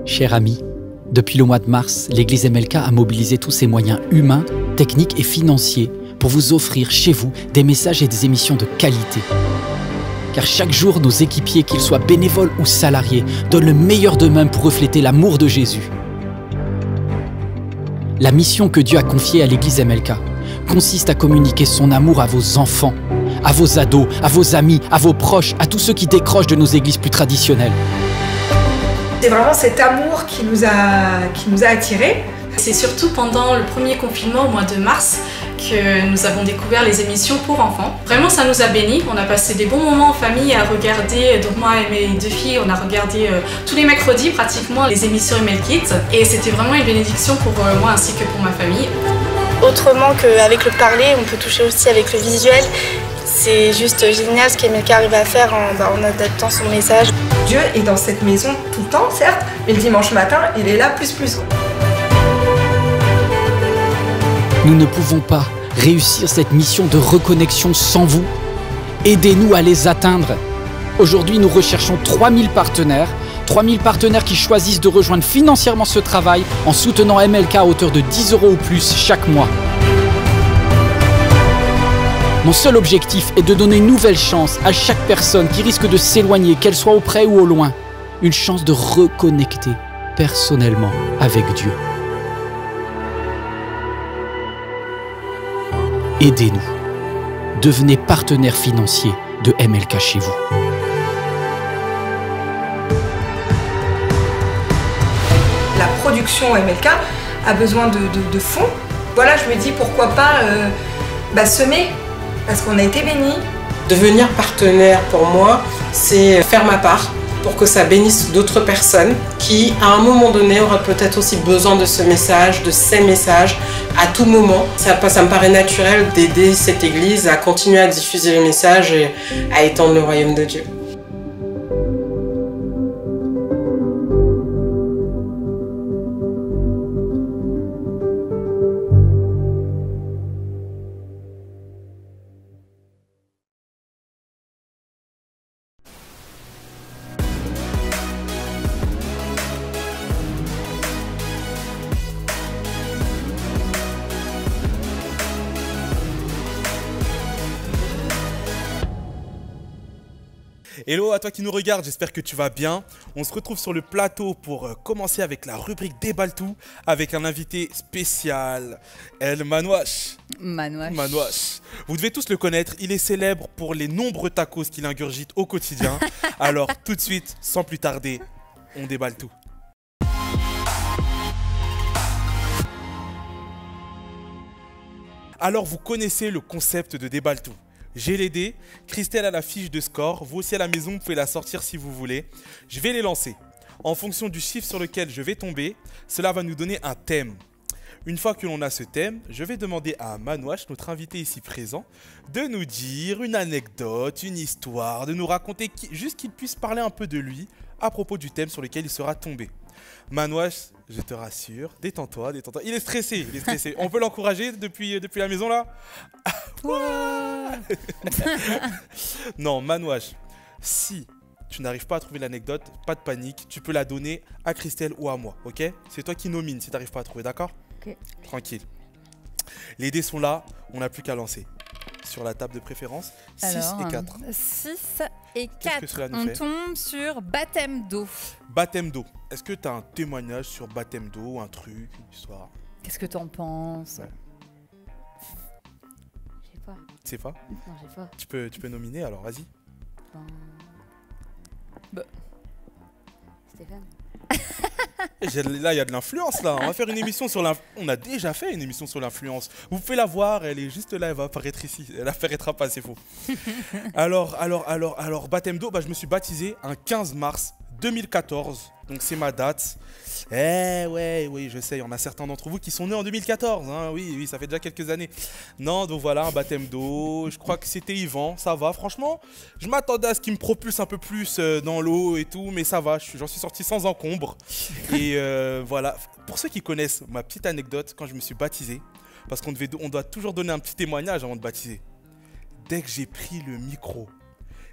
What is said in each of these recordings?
Chers amis, depuis le mois de mars, l'Église MLK a mobilisé tous ses moyens humains, techniques et financiers pour vous offrir chez vous des messages et des émissions de qualité. Car chaque jour, nos équipiers, qu'ils soient bénévoles ou salariés, donnent le meilleur d'eux-mêmes pour refléter l'amour de Jésus. La mission que Dieu a confiée à l'Église MLK consiste à communiquer son amour à vos enfants, à vos ados, à vos amis, à vos proches, à tous ceux qui décrochent de nos églises plus traditionnelles. C'est vraiment cet amour qui nous a attirés. C'est surtout pendant le premier confinement au mois de mars que nous avons découvert les émissions pour enfants. Vraiment, ça nous a bénis. On a passé des bons moments en famille à regarder. Donc moi et mes deux filles, on a regardé tous les mercredis pratiquement les émissions ML Kids. Et c'était vraiment une bénédiction pour moi ainsi que pour ma famille. Autrement qu'avec le parler, on peut toucher aussi avec le visuel. C'est juste génial ce qu'MLK arrive à faire en adaptant son message. Dieu est dans cette maison tout le temps, certes, mais le dimanche matin, il est là plus. Nous ne pouvons pas réussir cette mission de reconnexion sans vous. Aidez-nous à les atteindre. Aujourd'hui, nous recherchons 3000 partenaires. 3000 partenaires qui choisissent de rejoindre financièrement ce travail en soutenant MLK à hauteur de 10 € ou plus chaque mois. Mon seul objectif est de donner une nouvelle chance à chaque personne qui risque de s'éloigner, qu'elle soit auprès ou au loin. Une chance de reconnecter personnellement avec Dieu. Aidez-nous. Devenez partenaire financier de MLK chez vous. La production MLK a besoin de fonds. Voilà, je me dis pourquoi pas semer, parce qu'on a été bénis. Devenir partenaire pour moi, c'est faire ma part pour que ça bénisse d'autres personnes qui, à un moment donné, auraient peut-être aussi besoin de ce message, de ces messages, à tout moment. Ça me paraît naturel d'aider cette église à continuer à diffuser le message et à étendre le royaume de Dieu. Hello à toi qui nous regarde, j'espère que tu vas bien. On se retrouve sur le plateau pour commencer avec la rubrique Déballe tout avec un invité spécial, El Manouche. Manouche. Vous devez tous le connaître, il est célèbre pour les nombreux tacos qu'il ingurgite au quotidien. Alors tout de suite, sans plus tarder, on déballe tout. Alors vous connaissez le concept de Déballe tout. J'ai les dés, Christelle a la fiche de score, vous aussi à la maison, vous pouvez la sortir si vous voulez. Je vais les lancer. En fonction du chiffre sur lequel je vais tomber, cela va nous donner un thème. Une fois que l'on a ce thème, je vais demander à Manouche, notre invité ici présent, de nous dire une anecdote, une histoire, de nous raconter juste qu'il puisse parler un peu de lui à propos du thème sur lequel il sera tombé. Manouche, je te rassure, détends-toi, détends-toi. Il est stressé, il est stressé. On peut l'encourager depuis la maison là? Non, Manouche, si tu n'arrives pas à trouver l'anecdote, pas de panique, tu peux la donner à Christelle ou à moi, ok? C'est toi qui nomine si tu n'arrives pas à trouver, d'accord? Ok. Tranquille. Les dés sont là, on n'a plus qu'à lancer. Sur la table de préférence, 6 et 4. 6 et 4, on tombe sur baptême d'eau. Baptême d'eau. Est-ce que tu as un témoignage sur baptême d'eau, un truc, une histoire? Qu'est-ce que t'en penses? Ouais. Je sais pas. Tu sais pas? Non, je sais pas. Tu peux nominer alors, vas-y. Stéphane. Là, il y a de l'influence là. On va faire une émission sur l'influence. On a déjà fait une émission sur l'influence. Vous pouvez la voir, elle est juste là, elle va apparaître ici. Elle apparaîtra pas, c'est faux. Alors, baptême d'eau, je me suis baptisé un 15 mars 2014. Donc c'est ma date. Oui, je sais, il y en a certains d'entre vous qui sont nés en 2014. Hein, oui, ça fait déjà quelques années. Non, donc voilà, un baptême d'eau. Je crois que c'était Yvan, ça va. Franchement, je m'attendais à ce qu'il me propulse un peu plus dans l'eau et tout, mais ça va, j'en suis sorti sans encombre. Et voilà, pour ceux qui connaissent ma petite anecdote, quand je me suis baptisé, parce qu'on doit toujours donner un petit témoignage avant de baptiser. Dès que j'ai pris le micro,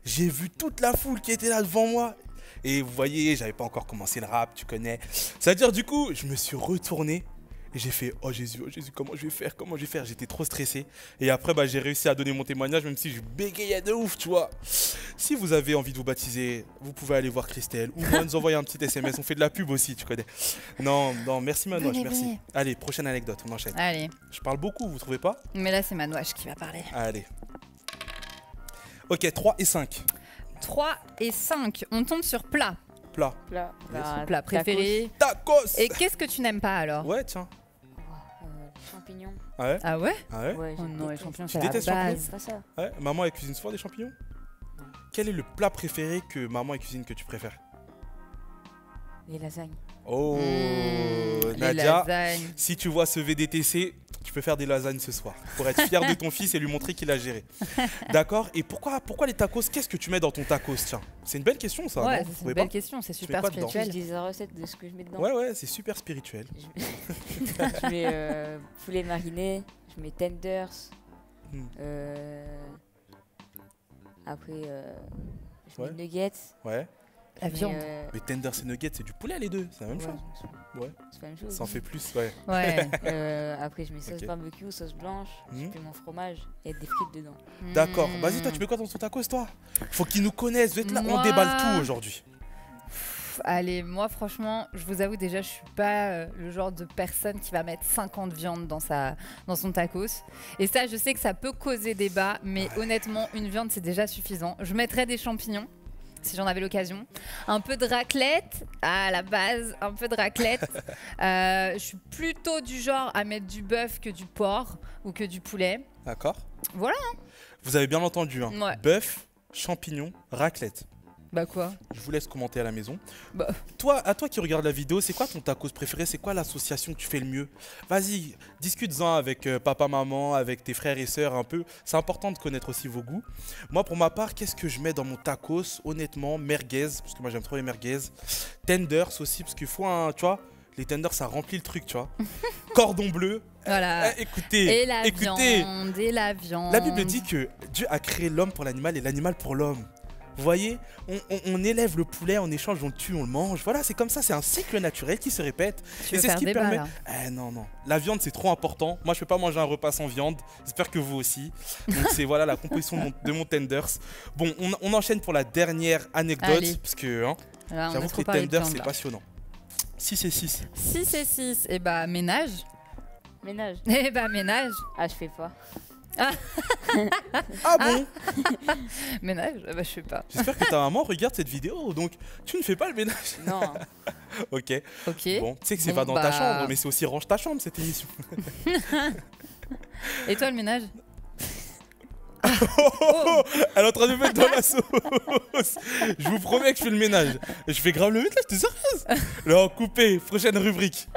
j'ai vu toute la foule qui était là devant moi. Et vous voyez, j'avais pas encore commencé le rap, tu connais. C'est-à-dire, du coup, je me suis retourné et j'ai fait oh Jésus, comment je vais faire, J'étais trop stressé. Et après, j'ai réussi à donner mon témoignage, même si je bégayais de ouf, tu vois. Si vous avez envie de vous baptiser, vous pouvez aller voir Christelle ou moi nous envoyer un petit SMS. On fait de la pub aussi, tu connais. Non, merci Manouche, merci. Venez. Allez, prochaine anecdote, on enchaîne. Allez. Je parle beaucoup, vous trouvez pas? Mais là, c'est Manouche qui va parler. Allez. Ok, 3 et 5. 3 et 5. On tombe sur plat. Plat. Plat préféré. Tacos. Et qu'est-ce que tu n'aimes pas alors? Ouais, tiens. Champignons. Ah ouais? Ah ouais? Ah ouais? Ouais, Oh non, les champignons, Tu c'est la détestes base. pas ça. Ouais, maman elle cuisine souvent des champignons? Quel est le plat préféré que maman elle cuisine que tu préfères? Les lasagnes. Oh, Les Nadia, lasagnes. si tu vois ce VDTC, tu peux faire des lasagnes ce soir pour être fier de ton fils et lui montrer qu'il a géré. D'accord? Et pourquoi les tacos? Qu'est-ce que tu mets dans ton tacos? Tiens, c'est une belle question ça. Ouais, non? Vous c'est trouvez une belle pas? question, c'est Tu mets super quoi dedans? Je spirituel. dis la recette de ce que je mets dedans. Ouais, c'est super spirituel. Je mets poulet mariné, je mets tenders. Hmm. Après, je Ouais. mets nuggets. Ouais. La je mets, viande. Mais tenders et nuggets, c'est du poulet les deux, c'est la même ouais, chose. Ouais. c'est la même chose. Ça en fait plus, ouais. Ouais. Après, je mets sauce Ok. barbecue, sauce blanche, je Mhm. mets mon fromage et des frites dedans. D'accord. Mmh. Vas-y, toi, tu mets quoi dans ton tacos, toi? Faut qu'ils nous connaissent. Vous êtes là, on Moi- déballe tout aujourd'hui. Allez, moi franchement, je vous avoue déjà, je suis pas le genre de personne qui va mettre 50 viandes dans son tacos. Et ça, je sais que ça peut causer débat, mais honnêtement, une viande, c'est déjà suffisant. Je mettrais des champignons, si j'en avais l'occasion. Un peu de raclette, à la base, un peu de raclette. Je suis plutôt du genre à mettre du bœuf que du porc ou que du poulet. D'accord. Voilà. Vous avez bien entendu, hein. Ouais. Bœuf, champignons, raclette. Bah quoi? Je vous laisse commenter à la maison. Bah. À toi qui regarde la vidéo, c'est quoi ton tacos préféré? C'est quoi l'association que tu fais le mieux? Vas-y, discute-en avec papa, maman, avec tes frères et sœurs un peu. C'est important de connaître aussi vos goûts. Moi, pour ma part, qu'est-ce que je mets dans mon tacos? Honnêtement, merguez, parce que moi j'aime trop les merguez. Tenders aussi, parce qu'il faut un, tu vois, les tenders ça remplit le truc, tu vois. Cordon bleu. Voilà. Écoutez, Et la écoutez. viande, et la viande. La Bible dit que Dieu a créé l'homme pour l'animal et l'animal pour l'homme. Vous voyez, on élève le poulet, en échange on le tue, on le mange. Voilà, c'est comme ça, c'est un cycle naturel qui se répète. Tu et veux c'est ce faire qui débat, permet. là. Non. La viande c'est trop important. Moi je peux pas manger un repas sans viande. J'espère que vous aussi. Donc c'est voilà la composition de mon tenders. Bon, on enchaîne pour la dernière anecdote. Allez. Parce que hein, Là, on a j'avoue que trop les parlé de tenders viande, c'est là. passionnant. 6 et 6. 6 et 6, et bah ménage. Ménage. Et bah ménage. Ah, je fais pas. Ah bon? Ménage, bah je sais pas. J'espère que ta maman regarde cette vidéo. Donc tu ne fais pas le ménage. Non. Ok. Ok. Bon, tu sais que c'est Bon, pas dans ta bah. chambre, mais c'est aussi range ta chambre cette émission. Et toi le ménage? Elle est en train de me mettre dans la sauce. Je vous promets que je fais le ménage. Et je fais grave le ménage, t'es sérieuse? Non, coupé, prochaine rubrique.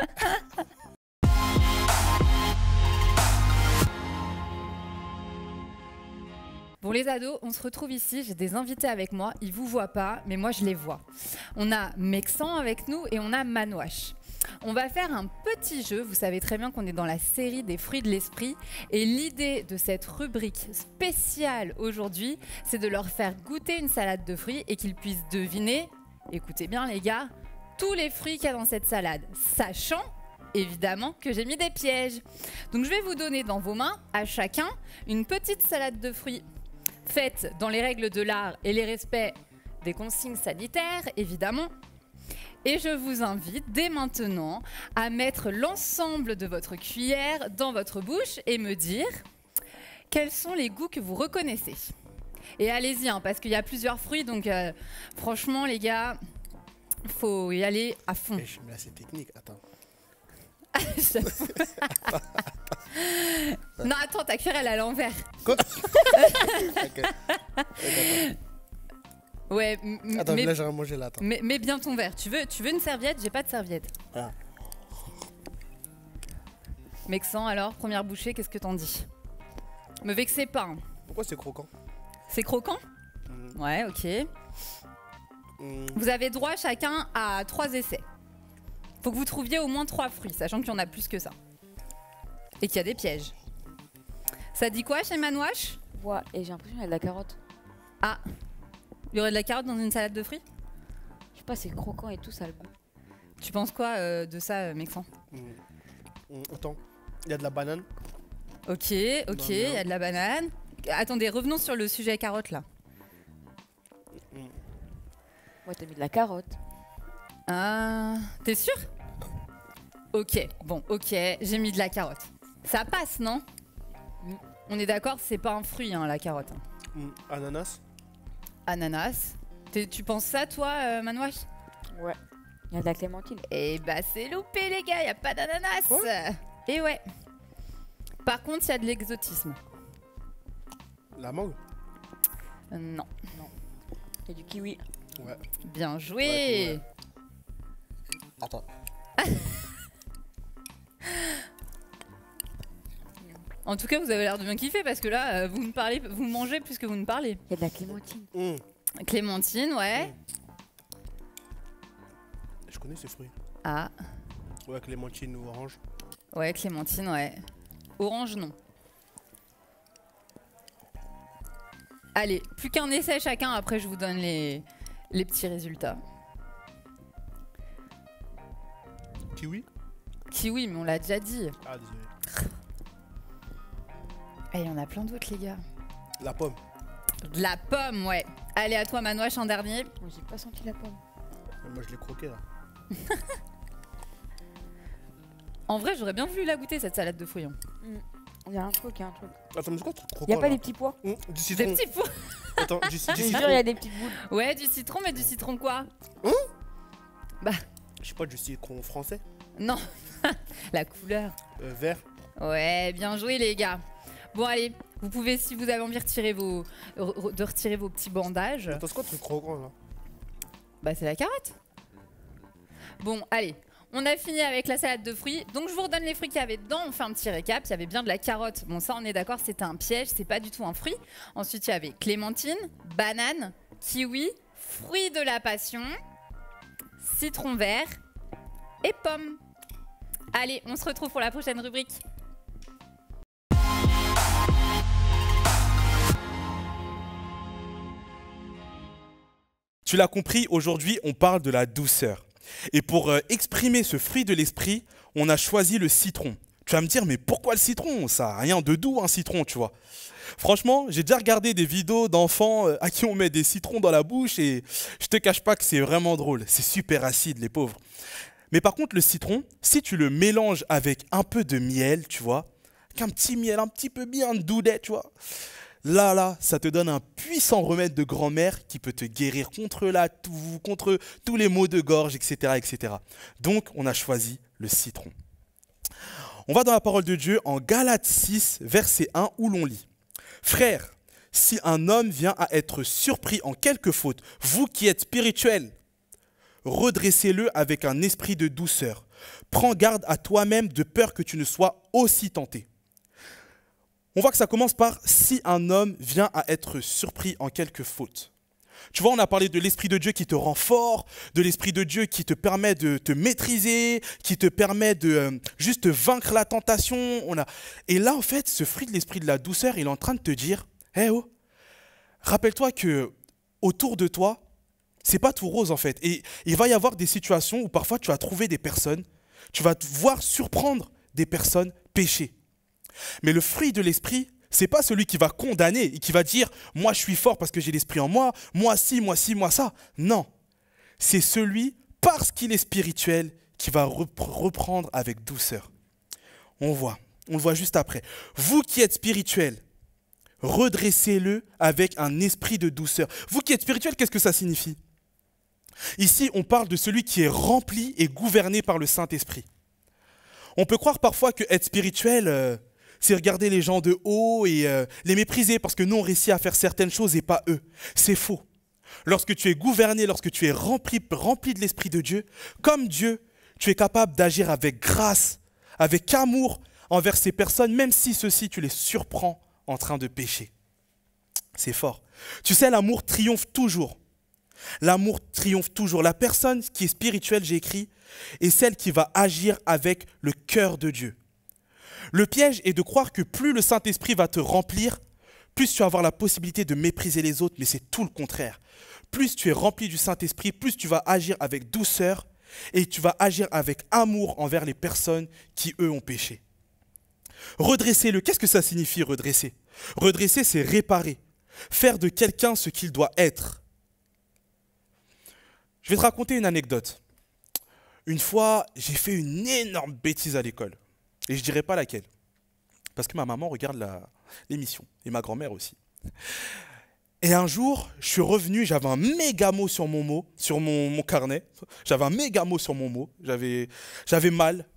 Bon les ados, on se retrouve ici, j'ai des invités avec moi, ils vous voient pas, mais moi je les vois. On a Mexan avec nous et on a Manouche. On va faire un petit jeu, vous savez très bien qu'on est dans la série des fruits de l'esprit et l'idée de cette rubrique spéciale aujourd'hui, c'est de leur faire goûter une salade de fruits et qu'ils puissent deviner, écoutez bien les gars, tous les fruits qu'il y a dans cette salade, sachant évidemment que j'ai mis des pièges. Donc je vais vous donner dans vos mains, à chacun, une petite salade de fruits faite dans les règles de l'art et les respects des consignes sanitaires, évidemment. Et je vous invite dès maintenant à mettre l'ensemble de votre cuillère dans votre bouche et me dire quels sont les goûts que vous reconnaissez. Et allez-y, hein, parce qu'il y a plusieurs fruits, donc franchement les gars, faut y aller à fond. Je suis assez technique, attends. Non, attends, ta cuillère elle est à l'envers. Quoi? Ouais, Attends, mais, là j'aurais mangé là, attends. mets bien ton verre. Tu veux une serviette? J'ai pas de serviette. Ah. Mexan, alors, première bouchée, qu'est-ce que t'en dis? Me vexez pas. Hein. Pourquoi c'est croquant? C'est croquant? Ouais, ok. Vous avez droit chacun à 3 essais. Faut que vous trouviez au moins 3 fruits, sachant qu'il y en a plus que ça. Et qu'il y a des pièges. Ça dit quoi chez Manouche? Ouais, et j'ai l'impression qu'il y a de la carotte. Ah, Il y aurait de la carotte dans une salade de fruits? Je sais pas, c'est croquant et tout, ça a le goût. Tu penses quoi de ça, Mexan? Attends, il y a de la banane. Ok, il y a de la banane. Attendez, revenons sur le sujet carotte là. Ouais, t'as mis de la carotte. Ah, t'es sûr? Ok, bon, ok, j'ai mis de la carotte. Ça passe, non? On est d'accord, c'est pas un fruit, hein, la carotte. Ananas. Ananas. Tu penses ça, toi, Manouache? Ouais. Il y a de la clémentine. Eh bah, c'est loupé, les gars, y a pas d'ananas. Et ouais. Par contre, il y a de l'exotisme. La mangue. Non. Non. Il y a du kiwi. Ouais. Bien joué. Ouais. Attends. En tout cas, vous avez l'air de bien kiffer parce que là, vous mangez plus que vous ne parlez. Il y a de la clémentine. Clémentine, ouais. Je connais ces fruits. Ah. Ouais, clémentine ou orange. Ouais, clémentine, ouais. Orange, non. Allez, plus qu'un essai chacun, après je vous donne les petits résultats. Kiwi. Kiwi, mais on l'a déjà dit. Ah, désolé. Et il y en a plein d'autres, les gars. La pomme. De la pomme, ouais. Allez, à toi, Manouache, en dernier. Moi, j'ai pas senti la pomme. Moi, je l'ai croqué là. En vrai, j'aurais bien voulu la goûter, cette salade de fruits. Il y a un truc, Attends, mais c'est quoi ce truc croquant? Il y a pas là des petits pois? Du citron. Des petits pois. Attends, du Je citron. jure, il y a des petites boules. Ouais, du citron, mais du citron quoi? Bah. Je sais pas, du citron français. Non. La couleur. Vert. Ouais, bien joué, les gars. Bon, allez, vous pouvez, si vous avez envie, retirer vos petits bandages. Attends, c'est quoi le truc croquant là? Bah, c'est la carotte. Bon, allez. On a fini avec la salade de fruits. Donc, je vous redonne les fruits qu'il y avait dedans. On fait un petit récap. Il y avait bien de la carotte. Bon, ça, on est d'accord, c'était un piège. C'est pas du tout un fruit. Ensuite, il y avait clémentine, banane, kiwi, fruits de la passion, citron vert et pomme. Allez, on se retrouve pour la prochaine rubrique. Tu l'as compris, aujourd'hui, on parle de la douceur. Et pour exprimer ce fruit de l'esprit, on a choisi le citron. Tu vas me dire, mais pourquoi le citron? Ça n'a rien de doux, un citron, tu vois. Franchement, j'ai déjà regardé des vidéos d'enfants à qui on met des citrons dans la bouche et je te cache pas que c'est vraiment drôle. C'est super acide, les pauvres. Mais par contre, le citron, si tu le mélanges avec un peu de miel, tu vois, avec un petit miel, un petit peu bien doudet, tu vois, là, ça te donne un puissant remède de grand-mère qui peut te guérir contre la toux, contre tous les maux de gorge, etc., etc. Donc, on a choisi le citron. On va dans la parole de Dieu en Galates 6, verset 1, où l'on lit. « Frères, si un homme vient à être surpris en quelque faute, vous qui êtes spirituels, redressez-le avec un esprit de douceur. Prends garde à toi-même de peur que tu ne sois aussi tenté. » On voit que ça commence par « si un homme vient à être surpris en quelque faute ». Tu vois, on a parlé de l'Esprit de Dieu qui te rend fort, de l'Esprit de Dieu qui te permet de te maîtriser, qui te permet de juste vaincre la tentation. Et là, en fait, ce fruit de l'Esprit de la douceur, il est en train de te dire « Hé oh, rappelle-toi que autour de toi, c'est pas tout rose en fait. Et il va y avoir des situations où parfois tu vas trouver des personnes, tu vas te voir surprendre des personnes pécher. Mais le fruit de l'esprit, c'est pas celui qui va condamner et qui va dire « moi je suis fort parce que j'ai l'esprit en moi, moi ci, moi ci, moi ça ». Non, c'est celui, parce qu'il est spirituel, qui va reprendre avec douceur. On le voit juste après. Vous qui êtes spirituel, redressez-le avec un esprit de douceur. Vous qui êtes spirituel, qu'est-ce que ça signifie? Ici, on parle de celui qui est rempli et gouverné par le Saint-Esprit. On peut croire parfois que être spirituel, c'est regarder les gens de haut et les mépriser parce que nous, on réussit à faire certaines choses et pas eux. C'est faux. Lorsque tu es gouverné, lorsque tu es rempli de l'Esprit de Dieu, comme Dieu, tu es capable d'agir avec grâce, avec amour envers ces personnes, même si ceux-ci, tu les surprends en train de pécher. C'est fort. Tu sais, l'amour triomphe toujours. L'amour triomphe toujours. La personne qui est spirituelle, j'ai écrit, est celle qui va agir avec le cœur de Dieu. Le piège est de croire que plus le Saint-Esprit va te remplir, plus tu vas avoir la possibilité de mépriser les autres, mais c'est tout le contraire. plus tu es rempli du Saint-Esprit, plus tu vas agir avec douceur et tu vas agir avec amour envers les personnes qui, eux, ont péché. Redressez-le. Qu'est-ce que ça signifie, redresser? Redresser, c'est réparer. Faire de quelqu'un ce qu'il doit être. Je vais te raconter une anecdote. Une fois, j'ai fait une énorme bêtise à l'école. Et je ne dirai pas laquelle. Parce que ma maman regarde l'émission. Et ma grand-mère aussi. Et un jour, je suis revenu, j'avais un méga mot sur mon carnet. J'avais un méga mot sur mon mot. J'avais mal.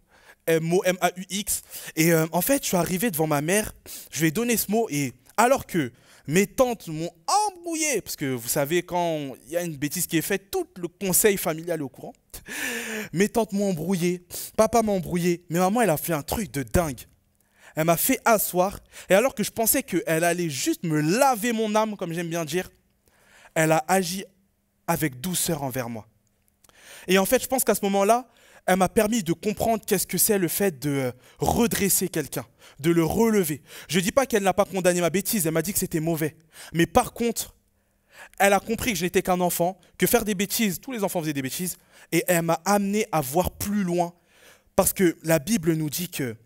Mot M-A-U-X. Et en fait, je suis arrivé devant ma mère. Je lui ai donné ce mot. Et alors que mes tantes m'ont embrouillé, parce que vous savez, quand il y a une bêtise qui est faite, tout le conseil familial est au courant. Mes tantes m'ont embrouillé, papa m'a embrouillé, mais maman, elle a fait un truc de dingue. Elle m'a fait asseoir, et alors que je pensais qu'elle allait juste me laver mon âme, comme j'aime bien dire, elle a agi avec douceur envers moi. Et en fait, je pense qu'à ce moment-là, elle m'a permis de comprendre qu'est-ce que c'est le fait de redresser quelqu'un, de le relever. Je ne dis pas qu'elle n'a pas condamné ma bêtise, elle m'a dit que c'était mauvais. Mais par contre, elle a compris que je n'étais qu'un enfant, que faire des bêtises, tous les enfants faisaient des bêtises, et elle m'a amené à voir plus loin. Parce que la Bible nous dit que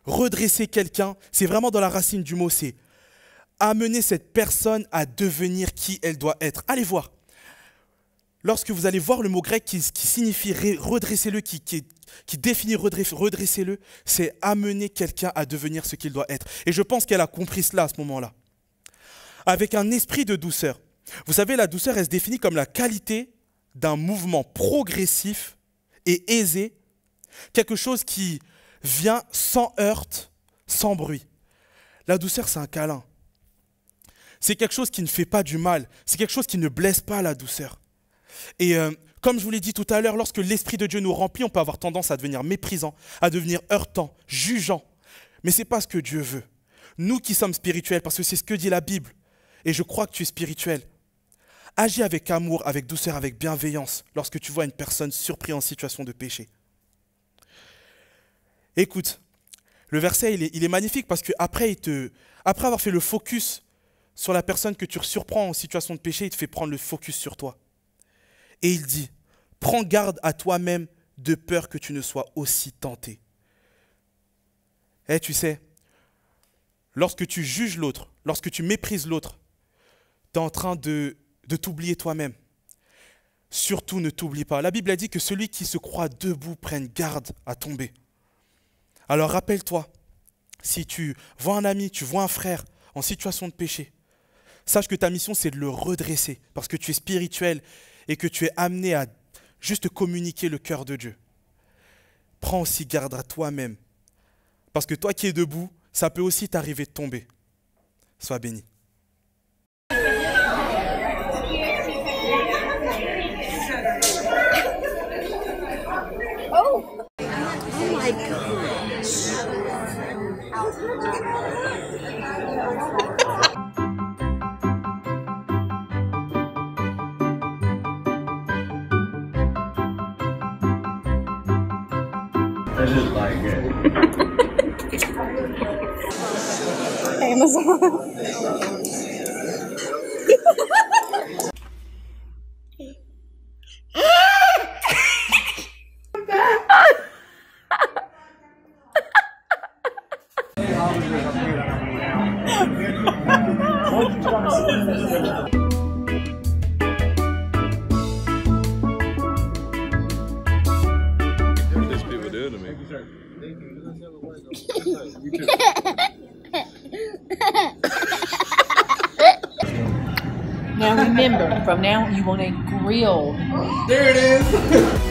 redresser quelqu'un, c'est vraiment dans la racine du mot, c'est amener cette personne à devenir qui elle doit être. Allez voir. Lorsque vous allez voir le mot grec qui signifie redressez-le, qui définit redressez-le, c'est amener quelqu'un à devenir ce qu'il doit être. Et je pense qu'elle a compris cela à ce moment-là. Avec un esprit de douceur. Vous savez, la douceur, elle se définit comme la qualité d'un mouvement progressif et aisé, quelque chose qui vient sans heurte, sans bruit. La douceur, c'est un câlin. C'est quelque chose qui ne fait pas du mal. C'est quelque chose qui ne blesse pas, la douceur. Et comme je vous l'ai dit tout à l'heure, lorsque l'Esprit de Dieu nous remplit, on peut avoir tendance à devenir méprisant, à devenir heurtant, jugeant. Mais ce n'est pas ce que Dieu veut. Nous qui sommes spirituels, parce que c'est ce que dit la Bible, et je crois que tu es spirituel, agis avec amour, avec douceur, avec bienveillance, lorsque tu vois une personne surprise en situation de péché. Écoute, le verset, il est magnifique, parce qu'après avoir fait le focus sur la personne que tu surprends en situation de péché, il te fait prendre le focus sur toi. Et il dit, prends garde à toi-même de peur que tu ne sois aussi tenté. Tu sais, lorsque tu juges l'autre, lorsque tu méprises l'autre, tu es en train de t'oublier toi-même. Surtout ne t'oublie pas. La Bible a dit que celui qui se croit debout prenne garde à tomber. Alors rappelle-toi, si tu vois un ami, tu vois un frère en situation de péché, sache que ta mission c'est de le redresser parce que tu es spirituel et que tu es amené à juste communiquer le cœur de Dieu. Prends aussi garde à toi-même. Parce que toi qui es debout, ça peut aussi t'arriver de tomber. Sois béni. Oh my gosh. I just like it. Amazon. Now remember, from now on you want a grill. There it is.